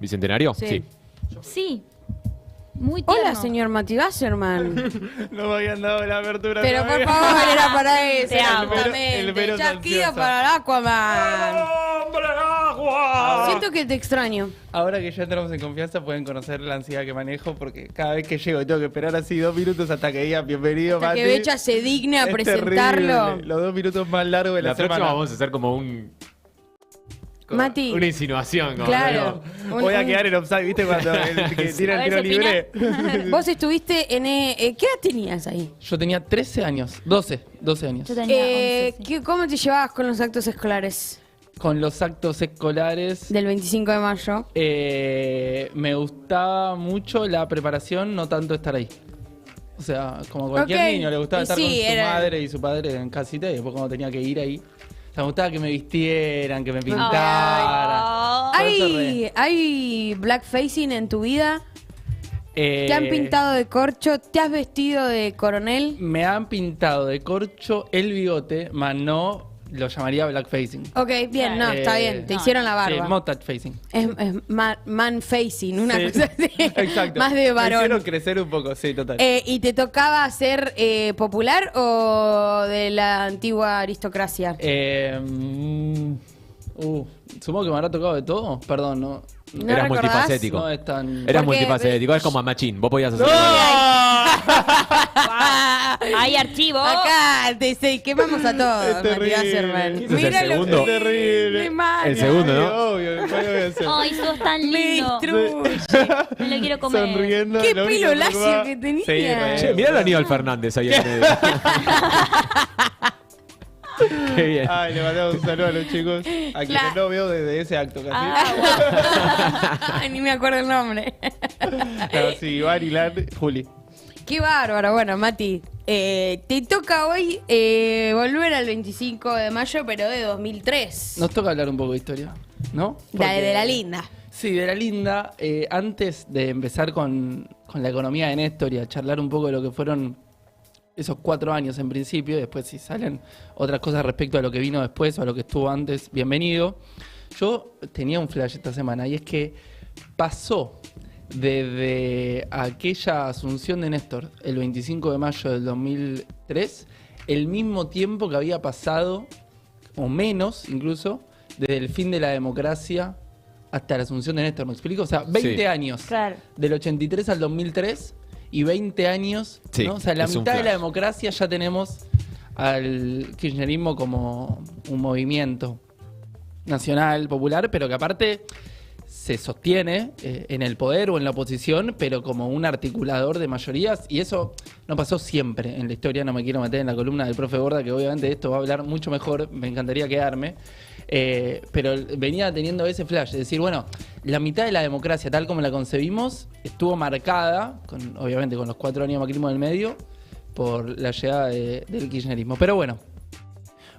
¿Bicentenario? Sí. Sí. Muy tierno. Hola, señor Mati Wasserman. No me habían dado la apertura Pero por todavía. favor, era para eso. Te amo. Exactamente. El Vero Chasquido ansioso. para el Aquaman. ¡Hombre, agua! Siento que te extraño. Ahora que ya entramos en confianza pueden conocer la ansiedad que manejo porque cada vez que llego tengo que esperar así 2 minutos hasta que diga bienvenido, Hasta Mati. que Becha se digne a Es presentarlo. terrible. Los 2 minutos más largos de la, La próxima semana. vamos a hacer como Mati. una insinuación. Como Claro. Voy a quedar en offside, ¿viste? Cuando el que tira A el ver, tiro ¿se libre. Vos estuviste en... ¿Qué edad tenías ahí? Yo tenía 13 años, 12 años. Yo tenía 11, sí. ¿Cómo te llevabas con los actos escolares Con los actos escolares del 25 de mayo? me gustaba mucho la preparación, no tanto estar ahí. O sea, como a cualquier Ok. niño le gustaba Y estar sí, con su era- madre y su padre en casita y después cuando tenía que ir ahí. O sea, me gustaba que me vistieran, que me pintaran. Ah. Por eso ¿Hay blackfacing en tu vida? ¿Te han Eh, pintado de corcho? ¿Te has vestido de coronel? Me han pintado de corcho el bigote, más no lo llamaría blackfacing. Ok, bien, no, está bien. Te no, hicieron la Sí, barba. mustache facing. Es man-facing, una Sí. cosa así. Exacto. Más de Me varón. hicieron crecer un poco, sí, total. ¿Y te tocaba ser popular o de la antigua aristocracia? Supongo que me habrá tocado de todo. Perdón, no. ¿No Eras recordás? multifacético. No es tan. Eras Porque- multifacético, es como a Machín. Vos podías hacer. Hay archivo. Acá te quemamos a todos, Es Mati terrible. Wasserman. Ese es el Mira lo segundo. que Es terrible. de malo. El segundo, ¿no? Obvio, ¿cuál voy a hacer? Ay, sos tan Me lindo. destruye. Me lo quiero comer. Sonriendo. Qué lo único pelo lacio preocupaba- que tenía. Sí, re. Che, mirá a Aníbal Fernández ahí en medio. Qué bien. Ay, le mandamos un saludo a los chicos. A quienes no veo desde ese acto casi. Ay, ni me acuerdo el nombre. No, sí, Iván, Ilan, Juli. Qué bárbaro. Bueno, Mati, te toca hoy volver al 25 de mayo, pero de 2003. Nos toca hablar un poco de historia, ¿no? De la linda. Sí, de la linda. Antes de empezar con la economía de Néstor y a charlar un poco de lo que fueron esos 4 años en principio, y después si salen otras cosas respecto a lo que vino después o a lo que estuvo antes, bienvenido. Yo tenía un flash esta semana y es que pasó desde aquella asunción de Néstor, el 25 de mayo del 2003, el mismo tiempo que había pasado, o menos incluso, desde el fin de la democracia hasta la asunción de Néstor, ¿me explico? O sea, 20 Sí. años. Claro. Del 83 al 2003 y 20 años, Sí, ¿no? O sea, la es un mitad de la flash. democracia ya tenemos al kirchnerismo como un movimiento nacional, popular, pero que aparte se sostiene en el poder o en la oposición, pero como un articulador de mayorías, y eso no pasó siempre en la historia. No me quiero meter en la columna del profe Borda, que obviamente de esto va a hablar mucho mejor, me encantaría quedarme, pero venía teniendo ese flash, de decir, bueno, la mitad de la democracia tal como la concebimos estuvo marcada, obviamente con los 4 años de macrismo en el medio, por la llegada del kirchnerismo. Pero bueno,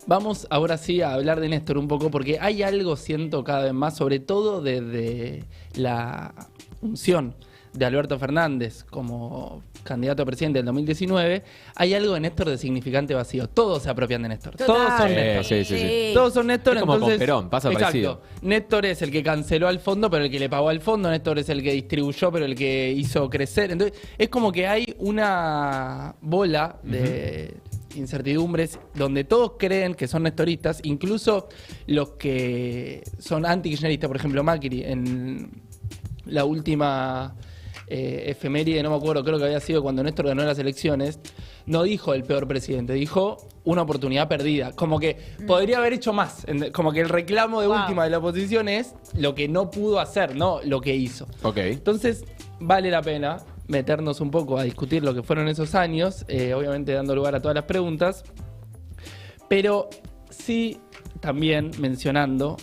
vamos ahora sí a hablar de Néstor un poco, porque hay algo, siento cada vez más, sobre todo desde la unción de Alberto Fernández como candidato a presidente del 2019, hay algo de Néstor de significante vacío. Todos se apropian de Néstor. Todos son Sí, Néstor. sí. Todos son Néstor, Es como con entonces... Perón, pasa Exacto. parecido. Néstor es el que canceló al fondo, pero el que le pagó al fondo. Néstor es el que distribuyó, pero el que hizo crecer. Entonces, es como que hay una bola de incertidumbres donde todos creen que son nestoristas, incluso los que son anti-kirchneristas, por ejemplo Macri, en la última efeméride, no me acuerdo, creo que había sido cuando Néstor ganó las elecciones, no dijo el peor presidente, dijo una oportunidad perdida. Como que podría haber hecho más. Como que el reclamo de última de la oposición es lo que no pudo hacer, no lo que hizo. Ok. Entonces, vale la pena meternos un poco a discutir lo que fueron esos años, obviamente dando lugar a todas las preguntas, pero sí también mencionando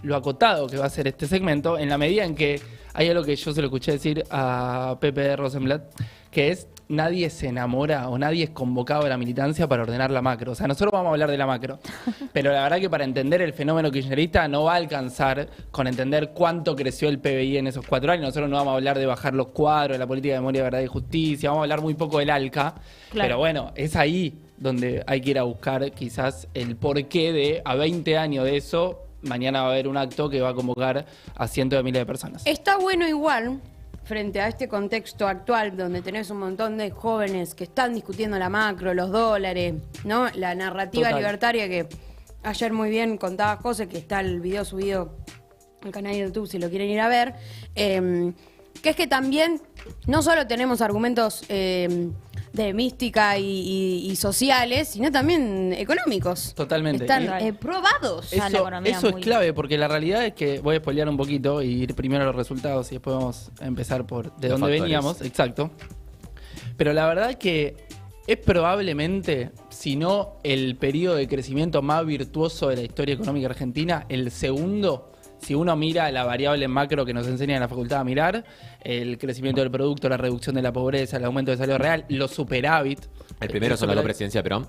lo acotado que va a ser este segmento, en la medida en que hay algo que yo se lo escuché decir a Pepe Rosenblatt, que es: nadie se enamora o nadie es convocado a la militancia para ordenar la macro. O sea, nosotros vamos a hablar de la macro, pero la verdad que para entender el fenómeno kirchnerista no va a alcanzar con entender cuánto creció el PBI en esos 4 años. Nosotros no vamos a hablar de bajar los cuadros, de la política de memoria, verdad y justicia, vamos a hablar muy poco del ALCA, Claro. pero bueno, es ahí donde hay que ir a buscar quizás el porqué de, a 20 años de eso, mañana va a haber un acto que va a convocar a cientos de miles de personas. Está bueno igual, frente a este contexto actual, donde tenés un montón de jóvenes que están discutiendo la macro, los dólares, ¿no? La narrativa Total. libertaria que ayer muy bien contaba José, que está el video subido al canal de YouTube si lo quieren ir a ver, que es que también no solo tenemos argumentos de mística y sociales, sino también económicos. Totalmente. Están Y- probados. Está la economía Eso es muy- clave, porque la realidad es que voy a spoilear un poquito y ir primero a los resultados y después vamos a empezar por de Los dónde factores. veníamos. Exacto. Pero la verdad es que es probablemente, si no el periodo de crecimiento más virtuoso de la historia económica argentina, el segundo. Si uno mira la variable macro que nos enseña en la facultad a mirar, el crecimiento del producto, la reducción de la pobreza, el aumento del salario real, los superávit. El primero son las dos superávit- presidencias de Perón.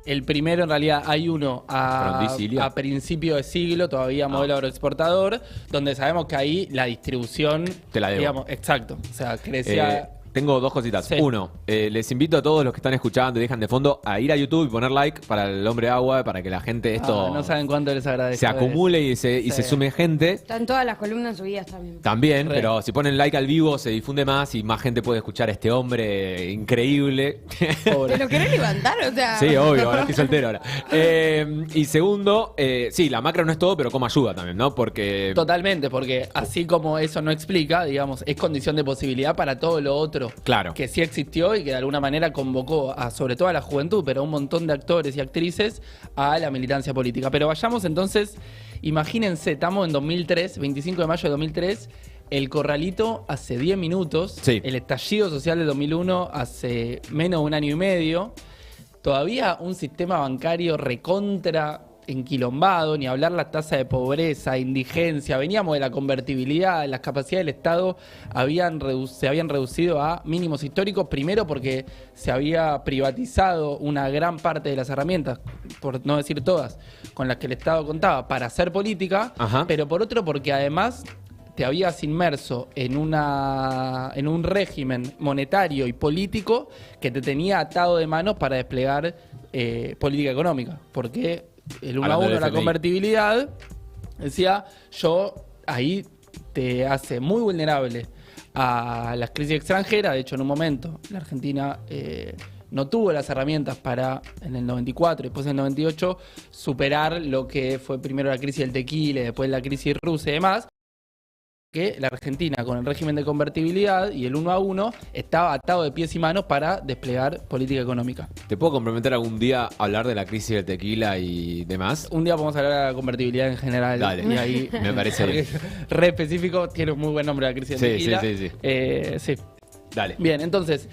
El primero, en realidad, hay uno Frondisilio. a principio de siglo, todavía modelo agroexportador, donde sabemos que ahí la distribución. Te la debo. Digamos, exacto. O sea, crecía. Tengo dos cositas. Sí. Uno, les invito a todos los que están escuchando y dejan de fondo a ir a YouTube y poner like para el Hombre Agua, para que la gente esto No saben cuánto les agradezco. se acumule y se Sí. sume gente. Están todas las columnas subidas también. También, Re. pero si ponen like al vivo se difunde más y más gente puede escuchar a este hombre increíble. Pobre. ¿Te lo querés levantar? O sea... Sí, obvio, ahora estoy soltero ahora. Y segundo, sí, la macro no es todo, pero como ayuda también, ¿no? Porque Totalmente, porque así como eso no explica, digamos, es condición de posibilidad para todo lo otro. Claro. Que sí existió y que de alguna manera convocó a, sobre todo a la juventud, pero a un montón de actores y actrices a la militancia política. Pero vayamos entonces, imagínense, estamos en 2003, 25 de mayo de 2003, el Corralito hace 10 minutos, Sí. el estallido social de 2001 hace menos de un año y medio, todavía un sistema bancario recontra enquilombado, ni hablar la tasa de pobreza, indigencia, veníamos de la convertibilidad, las capacidades del Estado se habían reducido a mínimos históricos, primero porque se había privatizado una gran parte de las herramientas, por no decir todas, con las que el Estado contaba para hacer política, Ajá. pero por otro porque además te habías inmerso en un régimen monetario y político que te tenía atado de manos para desplegar política económica, porque el 1 a Hablando 1 del de la FMI. convertibilidad decía, ahí te hace muy vulnerable a las crisis extranjeras. De hecho, en un momento la Argentina no tuvo las herramientas para, en el 94 y después en el 98, superar lo que fue primero la crisis del tequila, después la crisis rusa y demás, que la Argentina, con el régimen de convertibilidad y el 1 a 1, estaba atado de pies y manos para desplegar política económica. ¿Te puedo comprometer algún día a hablar de la crisis del tequila y demás? Un día vamos a hablar de la convertibilidad en general. Dale. Y ahí, Me parece bien. re específico, tiene un muy buen nombre la crisis del Sí, tequila. sí. Sí. Dale. Bien, entonces,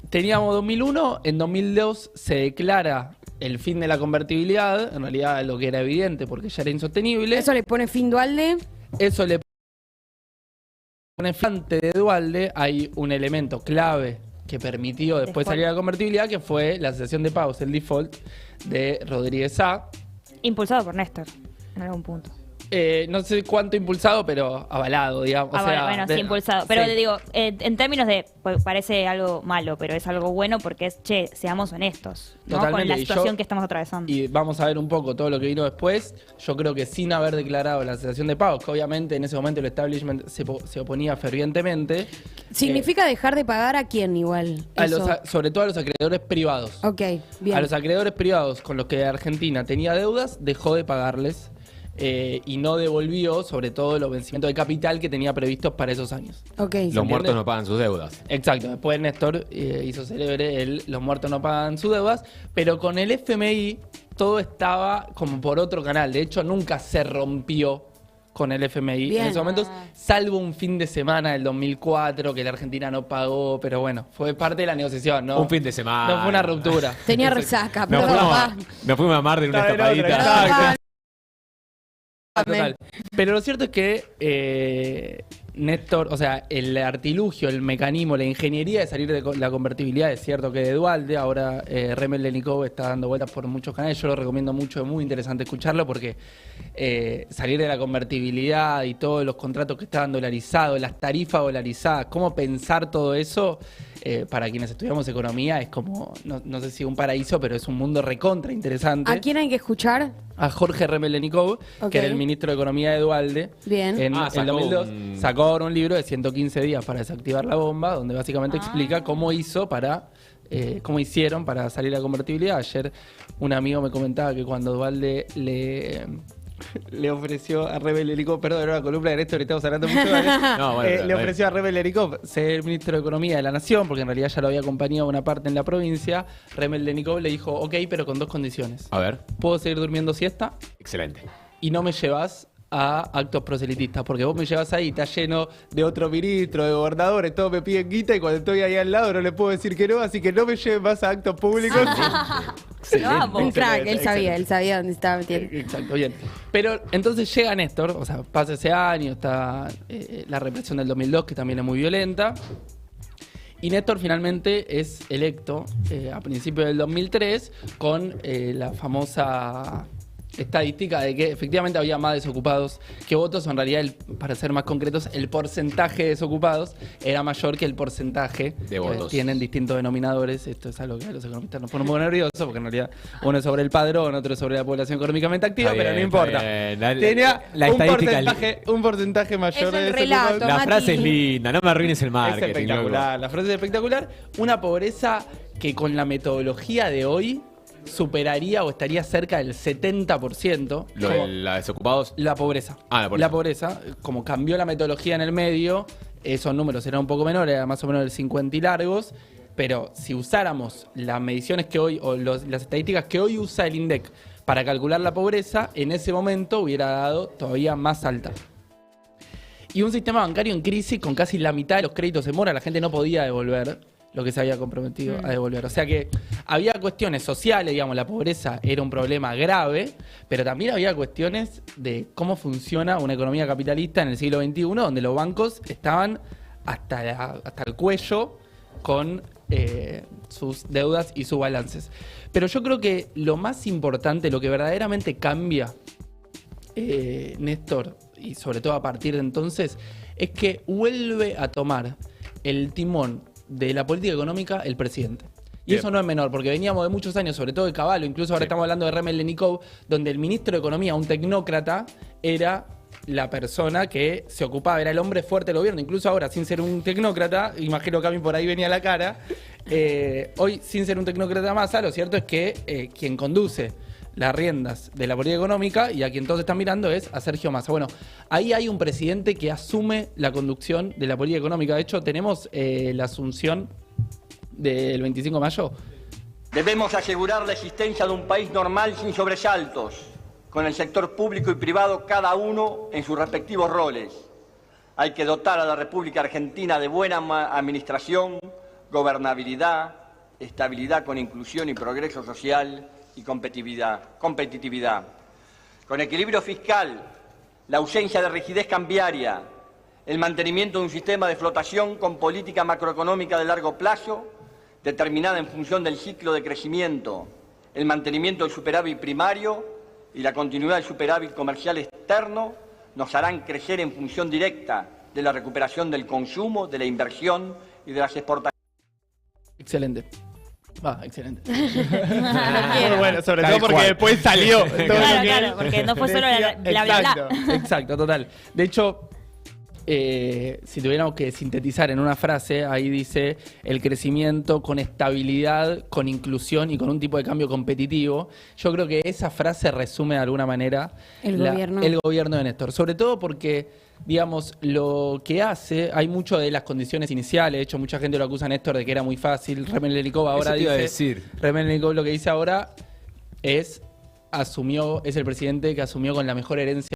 teníamos 2001, en 2002 se declara el fin de la convertibilidad, en realidad lo que era evidente porque ya era insostenible. Eso le pone fin Dualde. Eso le pone flante de Dualde. Hay un elemento clave que permitió después Default. salir a la convertibilidad, que fue la cesión de pagos, el default de Rodríguez A. Impulsado por Néstor, en algún punto. No sé cuánto impulsado, pero avalado, digamos. O sea, Bueno, sí, impulsado. Pero sí. digo, en términos de, pues, parece algo malo, pero es algo bueno porque es, seamos honestos, ¿no? Con Totalmente, la y situación yo- que estamos atravesando. Y vamos a ver un poco todo lo que vino después. Yo creo que sin haber declarado la cesación de pagos, que obviamente en ese momento el establishment se oponía fervientemente, ¿Significa dejar de pagar a quién igual? Eso. sobre todo a los acreedores privados. Ok, bien. A los acreedores privados con los que Argentina tenía deudas, dejó de pagarles y no devolvió, sobre todo, los vencimientos de capital que tenía previstos para esos años. Ok. Los muertos no pagan sus deudas. Exacto, después Néstor hizo célebre los muertos no pagan sus deudas, pero con el FMI todo estaba como por otro canal. De hecho, nunca se rompió con el FMI Bien. en esos momentos, salvo un fin de semana del 2004 que la Argentina no pagó, pero bueno, fue parte de la negociación, ¿no? Un fin de semana. No fue una ruptura. Tenía resaca, Nos perdón, fuimos, papá. nos fuimos a mar de una Está en otra, escapadita. exacto. Amén. Total. Pero lo cierto es que Néstor, o sea, el artilugio, el mecanismo, la ingeniería de salir de la convertibilidad, es cierto que de Dualde, ahora Remel Lenikov está dando vueltas por muchos canales, yo lo recomiendo mucho, es muy interesante escucharlo porque salir de la convertibilidad y todos los contratos que estaban dolarizados, las tarifas dolarizadas, cómo pensar todo eso, para quienes estudiamos economía es como, no sé si un paraíso, pero es un mundo recontra interesante. ¿A quién hay que escuchar? A Jorge Remelenikov, Ok. que era el ministro de Economía de Dualde. Bien. En Ah, el 2002 un- sacó ahora un libro de 115 días para desactivar la bomba, donde básicamente explica cómo hicieron para salir a la convertibilidad. Ayer un amigo me comentaba que cuando Dualde le ofreció a Remelenikov, perdón, era una columna de Néstor y estamos hablando mucho de No, bueno, pero, le ofreció a Remelenikov ser ministro de Economía de la Nación, porque en realidad ya lo había acompañado una parte en la provincia. Remelenikov le dijo, ok, pero con dos condiciones. A ver, ¿Puedo seguir durmiendo siesta? excelente. Y no me llevas a actos proselitistas, porque vos me llevas ahí, está lleno de otros ministros, de gobernadores, todos me piden guita y cuando estoy ahí al lado no le puedo decir que no, así que no me lleven más a actos públicos. Vamos. Un crack, él Excelente. sabía dónde estaba metiendo. Exacto, bien. Pero entonces llega Néstor, o sea, pasa ese año, está la represión del 2002, que también es muy violenta. Y Néstor finalmente es electo a principios del 2003 con la famosa estadística de que efectivamente había más desocupados que votos. En realidad, para ser más concretos, el porcentaje de desocupados era mayor que el porcentaje De votos. Tienen distintos denominadores. Esto es algo que a los economistas nos pone un poco nerviosos, porque en realidad uno es sobre el padrón, otro es sobre la población económicamente activa, Está pero no bien, importa. está bien. La Tenía estadística un porcentaje mayor Es de el desocupados. relato. La Mati. frase es linda, no me arruines el Es marketing. espectacular, la frase es espectacular. Una pobreza que con la metodología de hoy superaría o estaría cerca del 70%. Lo Como de la desocupados. la pobreza. Ah, la pobreza. La pobreza, como cambió la metodología en el medio, esos números eran un poco menores, eran más o menos del 50 y largos. Pero si usáramos las mediciones que hoy, o las estadísticas que hoy usa el INDEC para calcular la pobreza, en ese momento hubiera dado todavía más alta. Y un sistema bancario en crisis con casi la mitad de los créditos en mora, la gente no podía devolver lo que se había comprometido a devolver. O sea que había cuestiones sociales, digamos, la pobreza era un problema grave, pero también había cuestiones de cómo funciona una economía capitalista en el siglo XXI, donde los bancos estaban hasta el cuello con sus deudas y sus balances. Pero yo creo que lo más importante, lo que verdaderamente cambia, Néstor, y sobre todo a partir de entonces, es que vuelve a tomar el timón de la política económica el presidente. Y Bien. eso no es menor, porque veníamos de muchos años, sobre todo de Caballo, incluso ahora Sí. estamos hablando de Remelenikov, donde el ministro de Economía, un tecnócrata, era la persona que se ocupaba, era el hombre fuerte del gobierno. Incluso ahora, sin ser un tecnócrata, imagino que a mí por ahí venía la cara, hoy, sin ser un tecnócrata Massa, lo cierto es que quien conduce las riendas de la política económica y a quien todos están mirando es a Sergio Massa. Bueno, ahí hay un presidente que asume la conducción de la política económica. De hecho, tenemos la asunción del 25 de mayo. Debemos asegurar la existencia de un país normal sin sobresaltos, con el sector público y privado cada uno en sus respectivos roles. Hay que dotar a la República Argentina de buena administración, gobernabilidad, estabilidad con inclusión y progreso social y competitividad. Con equilibrio fiscal, la ausencia de rigidez cambiaria, el mantenimiento de un sistema de flotación con política macroeconómica de largo plazo, determinada en función del ciclo de crecimiento, el mantenimiento del superávit primario y la continuidad del superávit comercial externo, nos harán crecer en función directa de la recuperación del consumo, de la inversión y de las exportaciones. Excelente. Excelente. quiero. Bueno, sobre Tal todo porque cual. después salió. todo lo que Claro, porque no fue solo decía. bla, bla, bla. Exacto, total. De hecho, si tuviéramos que sintetizar en una frase, ahí dice el crecimiento con estabilidad, con inclusión y con un tipo de cambio competitivo. Yo creo que esa frase resume de alguna manera El gobierno de Néstor. Sobre todo porque, digamos, lo que hace, hay mucho de las condiciones iniciales. De hecho, mucha gente lo acusa a Néstor de que era muy fácil. Remelenikov ahora Eso te iba a dice... decir. Remelenikov lo que dice ahora es el presidente que asumió con la mejor herencia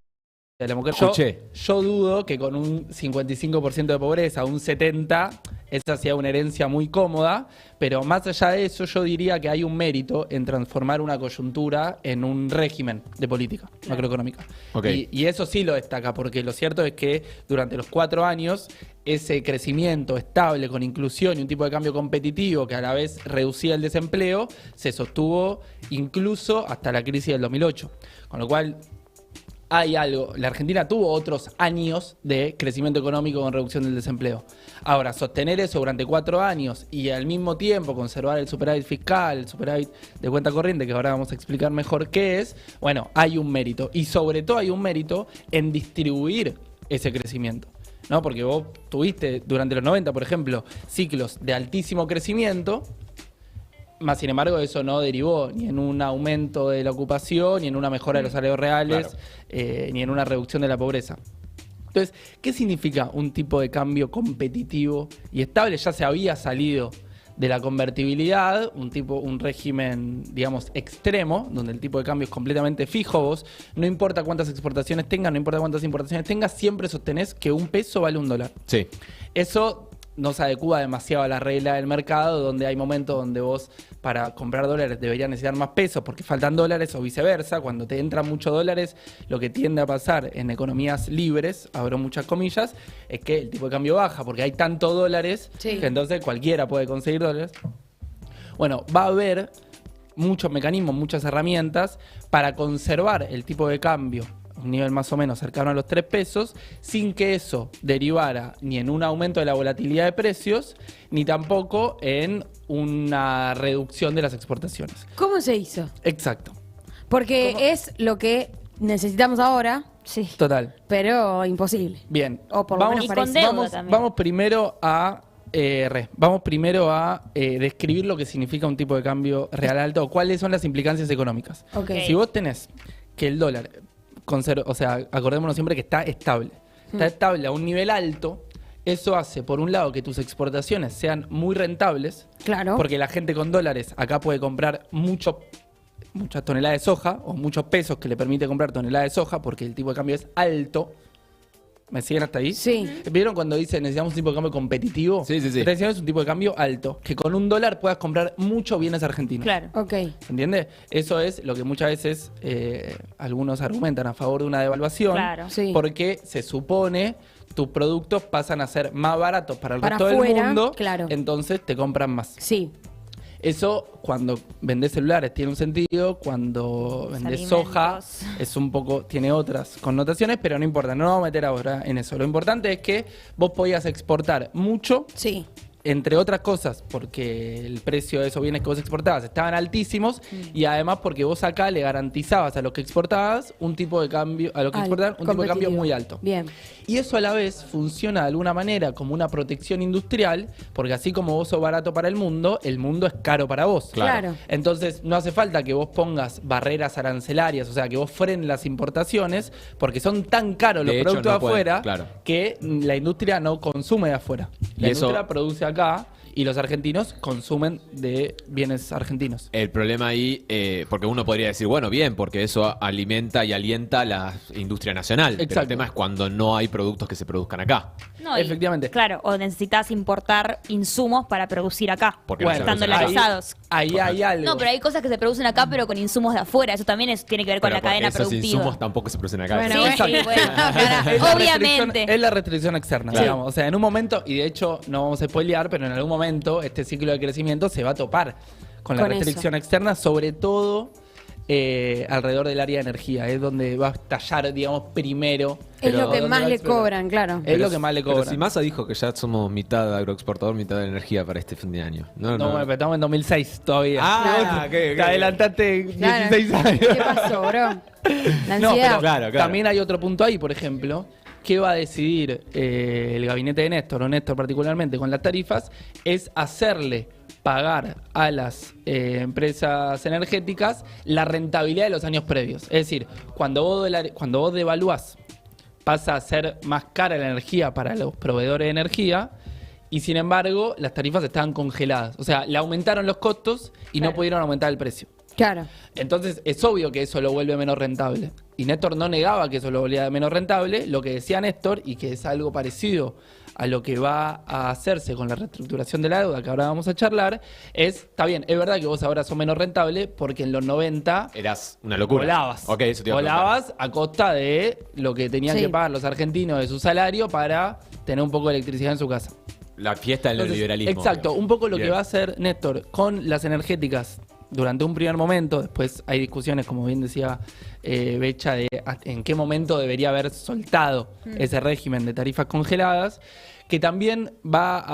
de la mujer. Escuché. Yo dudo que con un 55% de pobreza, un 70%, esa sea una herencia muy cómoda, pero más allá de eso, yo diría que hay un mérito en transformar una coyuntura en un régimen de política macroeconómica. Ok. Y eso sí lo destaca, porque lo cierto es que durante los 4 años, ese crecimiento estable con inclusión y un tipo de cambio competitivo que a la vez reducía el desempleo, se sostuvo incluso hasta la crisis del 2008. Con lo cual, hay algo. La Argentina tuvo otros años de crecimiento económico con reducción del desempleo. Ahora, sostener eso durante 4 años y al mismo tiempo conservar el superávit fiscal, el superávit de cuenta corriente, que ahora vamos a explicar mejor qué es, bueno, hay un mérito. Y sobre todo hay un mérito en distribuir ese crecimiento, ¿no? Porque vos tuviste durante los 90, por ejemplo, ciclos de altísimo crecimiento, más sin embargo eso no derivó ni en un aumento de la ocupación, ni en una mejora de los salarios reales, ni en una reducción de la pobreza. Entonces, ¿qué significa un tipo de cambio competitivo y estable? Ya se había salido de la convertibilidad, un régimen, digamos, extremo, donde el tipo de cambio es completamente fijo. Vos, no importa cuántas exportaciones tengas, no importa cuántas importaciones tengas, siempre sostenés que un peso vale $1. Sí. Eso no se adecua demasiado a la regla del mercado, donde hay momentos donde vos para comprar dólares deberías necesitar más pesos porque faltan dólares o viceversa. Cuando te entran muchos dólares, lo que tiende a pasar en economías libres, abro muchas comillas, es que el tipo de cambio baja porque hay tantos dólares que entonces cualquiera puede conseguir dólares. Bueno, va a haber muchos mecanismos, muchas herramientas para conservar el tipo de cambio un nivel más o menos cercano a los 3 pesos, sin que eso derivara ni en un aumento de la volatilidad de precios, ni tampoco en una reducción de las exportaciones. ¿Cómo se hizo? Exacto. Porque es lo que necesitamos ahora, Sí. Total. pero imposible. Bien. O por lo menos Y parece. con deuda también. Vamos primero a describir lo que significa un tipo de cambio real alto o cuáles son las implicancias económicas. Ok. Si vos tenés que el dólar, acordémonos siempre que está estable. Está estable a un nivel alto, eso hace, por un lado, que tus exportaciones sean muy rentables. Claro. Porque la gente con dólares acá puede comprar muchas toneladas de soja o muchos pesos que le permite comprar toneladas de soja porque el tipo de cambio es alto. ¿Me siguen hasta ahí? Sí. ¿Vieron cuando dice necesitamos un tipo de cambio competitivo? Sí, sí, sí. Está diciendo es un tipo de cambio alto, que con $1 puedas comprar muchos bienes argentinos. Claro. Ok. ¿Entiendes? Eso es lo que muchas veces algunos argumentan a favor de una devaluación. Claro. Sí. Porque se supone tus productos pasan a ser más baratos para el Para resto afuera, del mundo. claro. Entonces te compran más. Sí. Eso cuando vendés celulares tiene un sentido, cuando vendés alimentos. soja es un poco, tiene otras connotaciones, pero no importa, no nos vamos a meter ahora en eso. Lo importante es que vos podías exportar mucho, Sí. entre otras cosas, porque el precio de esos bienes que vos exportabas estaban altísimos y además porque vos acá le garantizabas a los que exportabas un tipo de cambio, a los que exportaban un tipo de cambio competitivo. muy alto. Bien. Y eso a la vez funciona de alguna manera como una protección industrial, porque así como vos sos barato para el mundo es caro para vos. Claro. Entonces no hace falta que vos pongas barreras arancelarias, o sea, que vos frenes las importaciones, porque son tan caros los De hecho, productos no de afuera pueden, claro. que la industria no consume de afuera. La Y eso- industria produce acá y los argentinos consumen de bienes argentinos. El problema ahí, porque uno podría decir, bueno, bien, porque eso alimenta y alienta la industria nacional. Pero el Exacto. tema es cuando no hay productos que se produzcan acá. No, y, Efectivamente. Claro, o necesitas importar insumos para producir acá. Porque Bueno, no se están producen acá. dolarizados. Ahí hay algo. No, pero hay cosas que se producen acá, pero con insumos de afuera. Eso también tiene que ver con Pero la cadena esos productiva. insumos tampoco se producen acá. Bueno, Sí, bueno. sí, bueno, Es la obviamente. restricción- Es la restricción externa, Claro. digamos. O sea, en un momento, y de hecho no vamos a spoilear, pero en algún momento este ciclo de crecimiento se va a topar con la Con restricción externa, sobre todo alrededor del área de energía. Es donde va a estallar, digamos, primero. Es Pero- lo que más le cobran, claro. Es lo que más le Pero cobran. si Massa dijo que ya somos mitad agroexportador, mitad de energía para este fin de año. No, No, bueno, pero estamos en 2006 todavía. Ah, Te adelantaste Claro. 16 años. ¿Qué pasó, bro? La No, ansiedad. pero Claro, claro. también hay otro punto ahí, por ejemplo, que va a decidir el gabinete de Néstor, o Néstor particularmente, con las tarifas, es hacerle pagar a las empresas energéticas la rentabilidad de los años previos. Es decir, cuando vos devaluás, pasa a ser más cara la energía para los proveedores de energía y sin embargo las tarifas estaban congeladas. O sea, le aumentaron los costos y no Claro. pudieron aumentar el precio. Claro. Entonces es obvio que eso lo vuelve menos rentable. Y Néstor no negaba que eso lo volvía menos rentable. Lo que decía Néstor, y que es algo parecido a lo que va a hacerse con la reestructuración de la deuda, que ahora vamos a charlar, está bien, es verdad que vos ahora sos menos rentable porque en los 90 Eras una locura. volabas. Ok, eso te iba a preguntar. Volabas a costa de lo que tenían Sí. que pagar los argentinos de su salario para tener un poco de electricidad en su casa. La fiesta del Entonces, neoliberalismo. exacto, un poco lo Bien. que va a hacer Néstor con las energéticas durante un primer momento, después hay discusiones, como bien decía Becha, de en qué momento debería haber soltado ese régimen de tarifas congeladas, que también va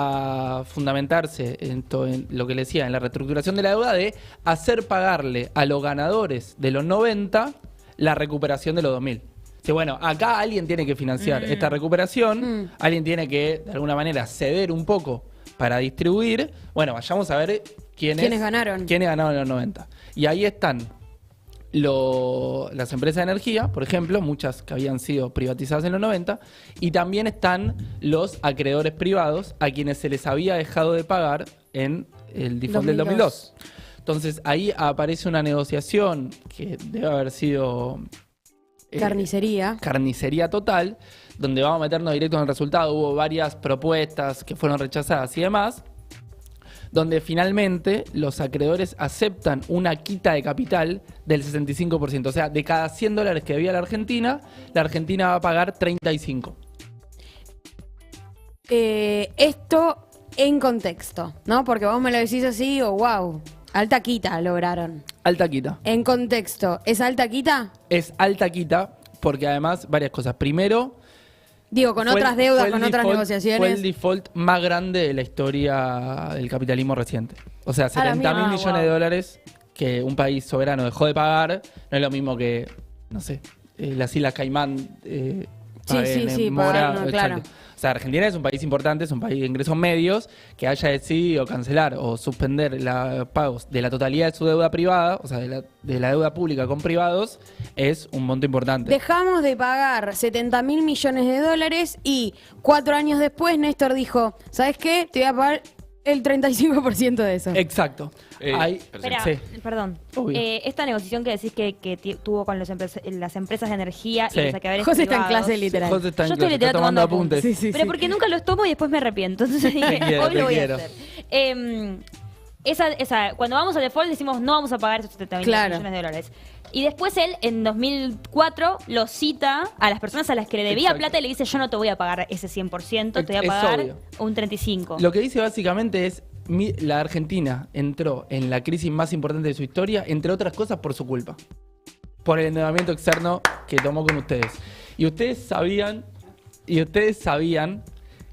a fundamentarse en lo que le decía, en la reestructuración de la deuda, de hacer pagarle a los ganadores de los 90 la recuperación de los 2000. Sí, bueno, acá alguien tiene que financiar esta recuperación, alguien tiene que, de alguna manera, ceder un poco para distribuir. Bueno, vayamos a ver quiénes ganaron. Quiénes ganaron en los 90. Y ahí están las empresas de energía, por ejemplo, muchas que habían sido privatizadas en los 90, y también están los acreedores privados a quienes se les había dejado de pagar en el default del 2002. Entonces ahí aparece una negociación que debe haber sido carnicería total, donde vamos a meternos directo en el resultado. Hubo varias propuestas que fueron rechazadas y demás, donde finalmente los acreedores aceptan una quita de capital del 65%. O sea, de cada $100 que debía la Argentina va a pagar 35. Esto en contexto, ¿no? Porque vos me lo decís así, wow, alta quita lograron. Alta quita. En contexto, ¿es alta quita? Es alta quita porque además varias cosas. Primero, digo, con otras deudas, con otras negociaciones. Fue el default más grande de la historia del capitalismo reciente. O sea, 70.000 millones de dólares que un país soberano dejó de pagar. No es lo mismo que, no sé, las Islas Caimán pagaron, claro. O sea, Argentina es un país importante, es un país de ingresos medios, que haya decidido cancelar o suspender los pagos de la totalidad de su deuda privada, o sea, de la deuda pública con privados, es un monto importante. Dejamos de pagar 70.000 millones de dólares y 4 años después Néstor dijo, ¿sabes qué? Te voy a pagar el 35% de eso. Exacto. Espera, perdón. Esta negociación que decís que tuvo con las empresas de energía y los acreedores José privados. está en clase literal. José está en Yo clase, estoy literal tomando apuntes. Sí, Pero porque nunca los tomo y después me arrepiento. Entonces dije, hoy lo voy a hacer. Cuando vamos al default decimos no vamos a pagar esos 70.000 millones de dólares. Y después él, en 2004, lo cita a las personas a las que le debía plata y le dice, yo no te voy a pagar ese 100%, te voy a pagar un 35%. Lo que dice básicamente es, la Argentina entró en la crisis más importante de su historia, entre otras cosas por su culpa. Por el endeudamiento externo que tomó con ustedes. Y ustedes sabían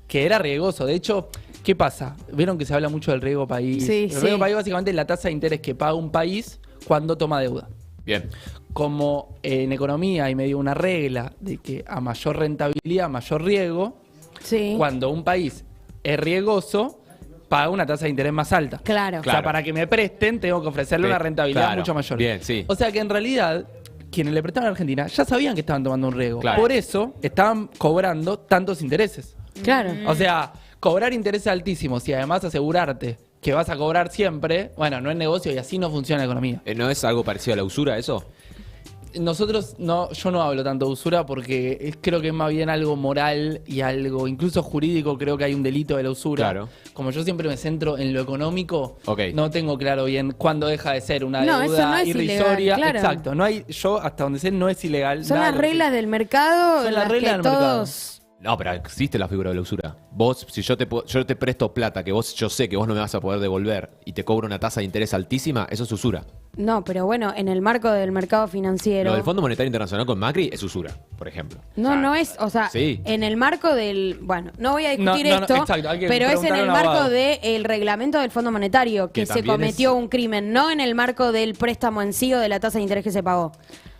que era riesgoso. De hecho, ¿qué pasa? Vieron que se habla mucho del riesgo país. El riesgo país básicamente es la tasa de interés que paga un país cuando toma deuda. Bien. Como en economía hay medio una regla de que a mayor rentabilidad, mayor riesgo, cuando un país es riesgoso, paga una tasa de interés más alta. Claro. O sea, para que me presten, tengo que ofrecerle una rentabilidad mucho mayor. Bien, sí. O sea que en realidad, quienes le prestaban a Argentina ya sabían que estaban tomando un riesgo. Claro. Por eso estaban cobrando tantos intereses. Claro. O sea, cobrar intereses altísimos y además asegurarte que vas a cobrar siempre, bueno, no es negocio y así no funciona la economía. ¿No es algo parecido a la usura eso? Nosotros yo no hablo tanto de usura porque creo que es más bien algo moral y algo incluso jurídico. Creo que hay un delito de la usura. Claro. Como yo siempre me centro en lo económico, Okay. no tengo claro bien cuándo deja de ser una No, deuda eso no es irrisoria. ilegal, claro. Exacto, no hay, yo hasta donde sé no es ilegal. Son nada las reglas del mercado. Son las que reglas del mercado. todos... No, pero existe la figura de la usura. Vos, si yo te presto plata que yo sé que vos no me vas a poder devolver y te cobro una tasa de interés altísima, eso es usura. No, pero bueno, en el marco del mercado financiero... Lo del Fondo Monetario Internacional con Macri es usura, por ejemplo. No, no es, o sea, sí. En el marco del... Bueno, no voy a discutir No, esto, exacto, hay que pero es en preguntarle el a un marco abogado. del reglamento del Fondo Monetario que se también cometió es- un crimen, no en el marco del préstamo en sí o de la tasa de interés que se pagó.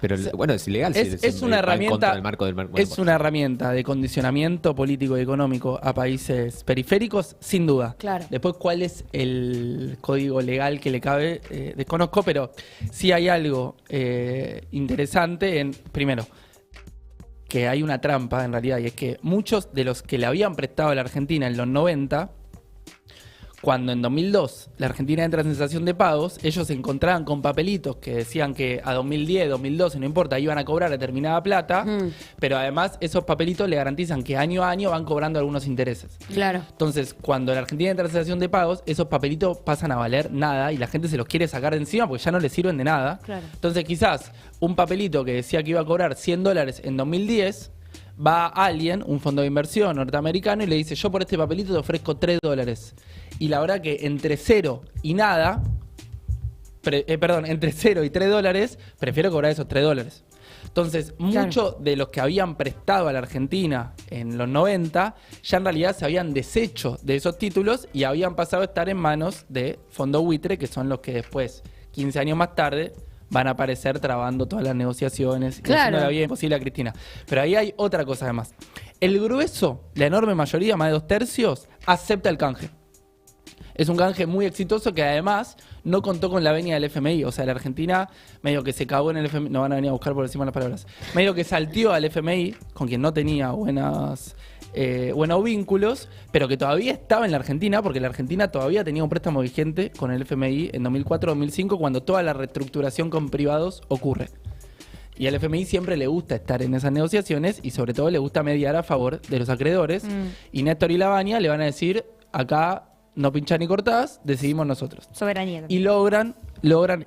Pero bueno, es ilegal. si Es una va en contra herramienta, del marco del bueno, es una herramienta de condicionamiento político y económico a países periféricos, sin duda. Claro. Después, ¿cuál es el código legal que le cabe? Desconozco, pero sí hay algo interesante en, primero, que hay una trampa en realidad, y es que muchos de los que le habían prestado a la Argentina en los 90, cuando en 2002 la Argentina entra en cesación de pagos, ellos se encontraban con papelitos que decían que a 2010, 2012, no importa, iban a cobrar determinada plata, pero además esos papelitos le garantizan que año a año van cobrando algunos intereses. Claro. Entonces, cuando la Argentina entra en cesación de pagos, esos papelitos pasan a valer nada y la gente se los quiere sacar de encima porque ya no les sirven de nada. Claro. Entonces, quizás un papelito que decía que iba a cobrar $100 en 2010, va a alguien, un fondo de inversión norteamericano, y le dice, yo por este papelito te ofrezco $3. Y la verdad que entre 0 y nada, entre 0 y 3 dólares, prefiero cobrar esos 3 dólares. Entonces, muchos de los que habían prestado a la Argentina en los 90, ya en realidad se habían deshecho de esos títulos y habían pasado a estar en manos de Fondo Buitre, que son los que después, 15 años más tarde, van a aparecer trabando todas las negociaciones y haciendo la vida imposible a Cristina. Pero ahí hay otra cosa además. El grueso, la enorme mayoría, más de 2/3, acepta el canje. Es un canje muy exitoso que además no contó con la venia del FMI. O sea, la Argentina medio que se cagó en el FMI. No van a venir a buscar por encima las palabras. Medio que saltió al FMI, con quien no tenía buenos vínculos, pero que todavía estaba en la Argentina, porque la Argentina todavía tenía un préstamo vigente con el FMI en 2004-2005, cuando toda la reestructuración con privados ocurre. Y al FMI siempre le gusta estar en esas negociaciones y sobre todo le gusta mediar a favor de los acreedores. Y Néstor y Lavagna le van a decir, acá no pinchás ni cortás, decidimos nosotros. Soberanía. Y logran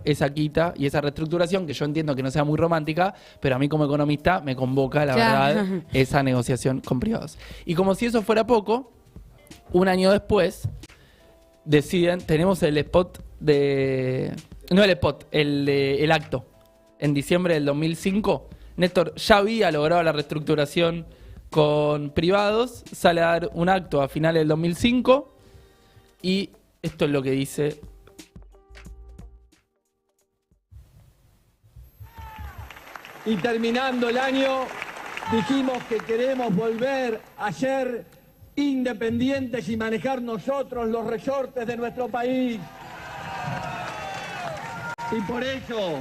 esa quita y esa reestructuración, que yo entiendo que no sea muy romántica, pero a mí como economista me convoca, la verdad, esa negociación con privados. Y como si eso fuera poco, un año después, deciden, tenemos el spot de... No el spot, el acto. En diciembre del 2005, Néstor ya había logrado la reestructuración con privados, sale a dar un acto a finales del 2005, y esto es lo que dice. Y terminando el año, dijimos que queremos volver a ser independientes y manejar nosotros los resortes de nuestro país. Y por eso,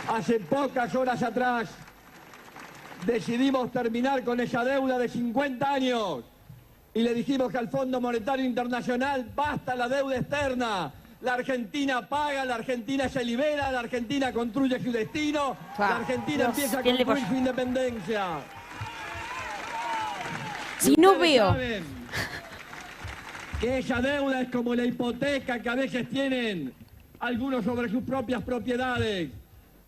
hace pocas horas atrás, decidimos terminar con esa deuda de 50 años. Y le dijimos que al Fondo Monetario Internacional basta la deuda externa. La Argentina paga, la Argentina se libera, la Argentina construye su destino, la Argentina empieza a construir su independencia. Si no veo saben que esa deuda es como la hipoteca que a veces tienen algunos sobre sus propias propiedades.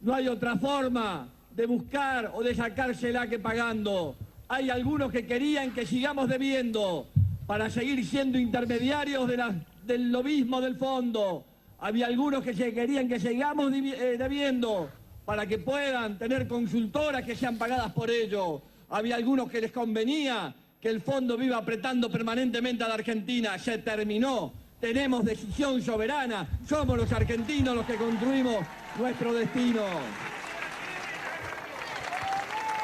No hay otra forma de buscar o de sacársela que pagando. Hay algunos que querían que sigamos debiendo para seguir siendo intermediarios del lobismo del fondo. Había algunos que querían que sigamos debiendo para que puedan tener consultoras que sean pagadas por ello. Había algunos que les convenía que el fondo viva apretando permanentemente a la Argentina. Se terminó. Tenemos decisión soberana. Somos los argentinos los que construimos nuestro destino.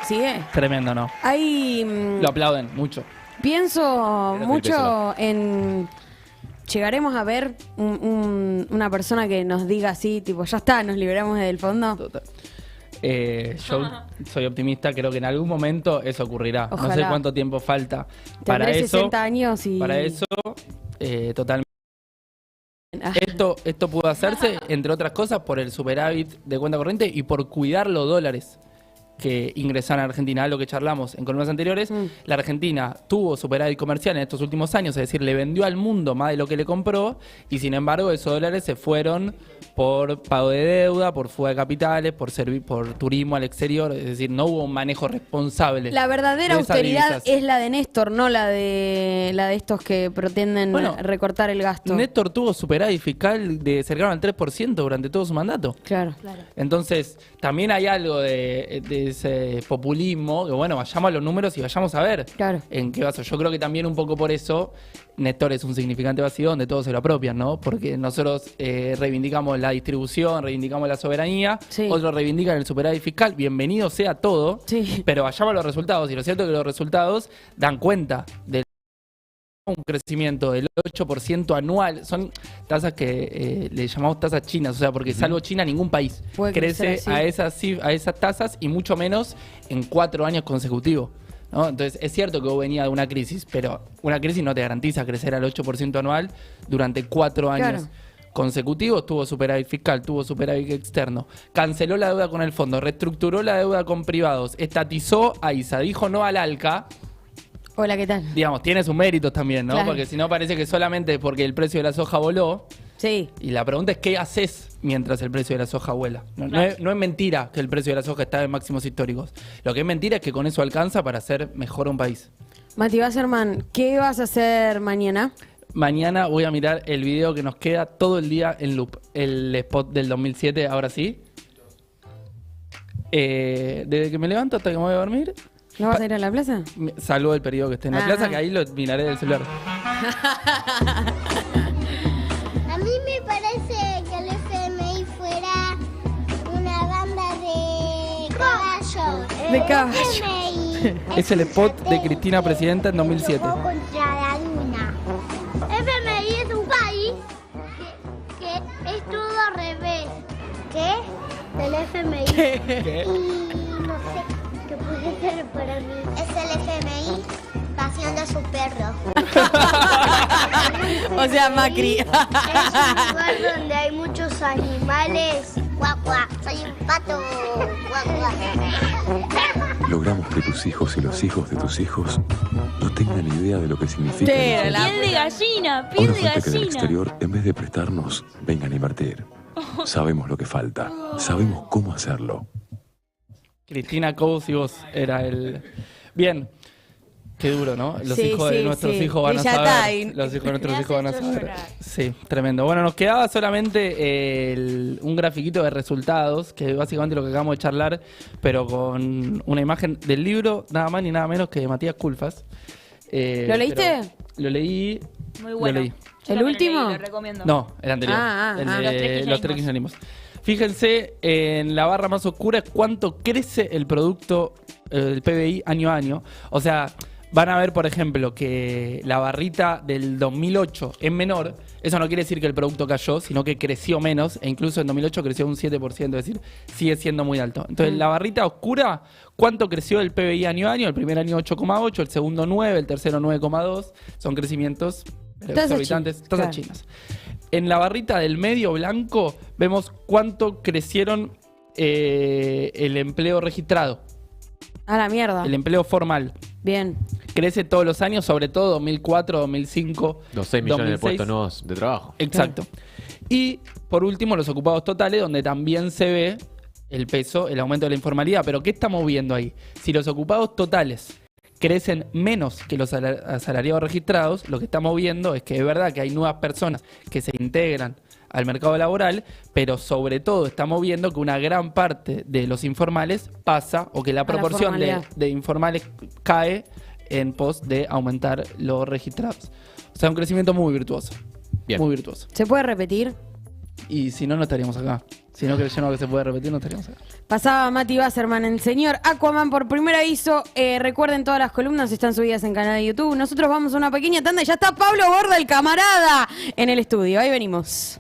¿Sigue? Tremendo, ¿no? Hay... Lo aplauden mucho. Pienso mucho en... ¿Llegaremos a ver una persona que nos diga así, tipo, ya está, nos liberamos del fondo? Total. Yo soy optimista, creo que en algún momento eso ocurrirá. Ojalá. No sé cuánto tiempo falta para Tendré eso. 60 años y... Para eso, totalmente. Esto pudo hacerse, entre otras cosas, por el superávit de cuenta corriente y por cuidar los dólares que ingresaron a Argentina, lo que charlamos en columnas anteriores. La Argentina tuvo superávit comercial en estos últimos años, es decir, le vendió al mundo más de lo que le compró, y sin embargo esos dólares se fueron por pago de deuda, por fuga de capitales, por turismo al exterior, es decir, no hubo un manejo responsable. La verdadera de esas austeridad divisas. es la de Néstor, no la de estos que pretenden recortar el gasto. Néstor tuvo superávit fiscal de cercano al 3% durante todo su mandato. Claro. Entonces, también hay algo de ese populismo, que bueno, vayamos a los números y vayamos a ver en qué vaso. Yo creo que también un poco por eso Néstor es un significante vacío donde todos se lo apropian, ¿no? Porque nosotros reivindicamos la distribución, reivindicamos la soberanía, otros reivindican el superávit fiscal, bienvenido sea todo, pero vayamos a los resultados, y lo cierto es que los resultados dan cuenta de un crecimiento del 8% anual. Son tasas que le llamamos tasas chinas, o sea, porque salvo China, ningún país crece a esas tasas, y mucho menos en 4 años consecutivos, ¿no? Entonces, es cierto que vos venía de una crisis, pero una crisis no te garantiza crecer al 8% anual durante 4 años consecutivos. Tuvo superávit fiscal, tuvo superávit externo, canceló la deuda con el fondo, reestructuró la deuda con privados, estatizó a ISA, dijo no al ALCA. Hola, ¿qué tal? Digamos, tiene sus méritos también, ¿no? Claro. Porque si no parece que solamente porque el precio de la soja voló. Sí. Y la pregunta es, ¿qué haces mientras el precio de la soja vuela? No es mentira que el precio de la soja está en máximos históricos. Lo que es mentira es que con eso alcanza para hacer mejor un país. Mati Wasserman, ¿qué vas a hacer mañana? Mañana voy a mirar el video que nos queda todo el día en loop. El spot del 2007, ahora sí. Desde que me levanto hasta que me voy a dormir, ¿No vas a ir a la plaza? salvo el periodo que esté en la plaza, que ahí lo miraré del celular. A mí me parece que el FMI fuera una banda de caballos. De caballo. FMI Es el spot de Cristina Presidenta en 2007. chocó contra la luna. FMI es un país que es todo al revés. ¿Qué? El FMI. ¿Qué? Y no sé qué puede ser para mí. Es el FMI paseando a su perro. O sea, Macri. Es un lugar donde hay muchos animales. Guau, guau, soy un pato. Guau, guau. Logramos que tus hijos y los hijos de tus hijos no tengan idea de lo que significa. Sí, el la- Piel de gallina, Ahora piel de falta que del gallina. exterior, en vez de prestarnos, vengan a invertir. Sabemos lo que falta. Sabemos cómo hacerlo. Cristina Cous y vos era el... Bien. Qué duro, ¿no? Los Sí, hijos de sí, nuestros sí. hijos van a Villa saber. Time. Los hijos de nuestros Me hijos van a has hecho saber. llorar. Sí, tremendo. Bueno, nos quedaba solamente un grafiquito de resultados, que es básicamente lo que acabamos de charlar, pero con una imagen del libro, nada más ni nada menos que de Matías Culfas. ¿Lo leíste? Pero Lo leí. Muy bueno. Lo leí. Yo ¿El también lo último? leí, lo recomiendo. No, el anterior. Ah, el ah, de Los tres los tres kirchnerismos. Fíjense en la barra más oscura cuánto crece el producto del PBI año a año. O sea, van a ver, por ejemplo, que la barrita del 2008 es menor. Eso no quiere decir que el producto cayó, sino que creció menos. E incluso en 2008 creció un 7%, es decir, sigue siendo muy alto. Entonces, la barrita oscura, ¿cuánto creció el PBI año a año? El primer año 8,8, el segundo 9, el tercero 9,2. Son crecimientos Tasas exorbitantes, chinas, tasas claro. chinas. En la barrita del medio blanco vemos cuánto crecieron el empleo registrado, A la mierda. el empleo formal. Bien. Crece todos los años, sobre todo 2004, 2005, Los 6 millones de 2006. puestos nuevos de trabajo. Exacto. Y por último, los ocupados totales, donde también se ve el peso, el aumento de la informalidad. Pero ¿qué estamos viendo ahí? Si los ocupados totales crecen menos que los asalariados registrados, lo que estamos viendo es que es verdad que hay nuevas personas que se integran al mercado laboral, pero sobre todo estamos viendo que una gran parte de los informales pasa, o que la proporción formalidad. de informales cae en pos de aumentar los registrados. O sea, un crecimiento muy virtuoso. Bien. Muy virtuoso. ¿Se puede repetir? Y si no, no estaríamos acá. Si no creyendo que se puede repetir, no estaríamos acá. Pasaba Mati Basserman en Señor Aquaman por primer aviso. Recuerden, todas las columnas están subidas en canal de YouTube. Nosotros vamos a una pequeña tanda y ya está Pablo Borda, el camarada, en el estudio. Ahí venimos.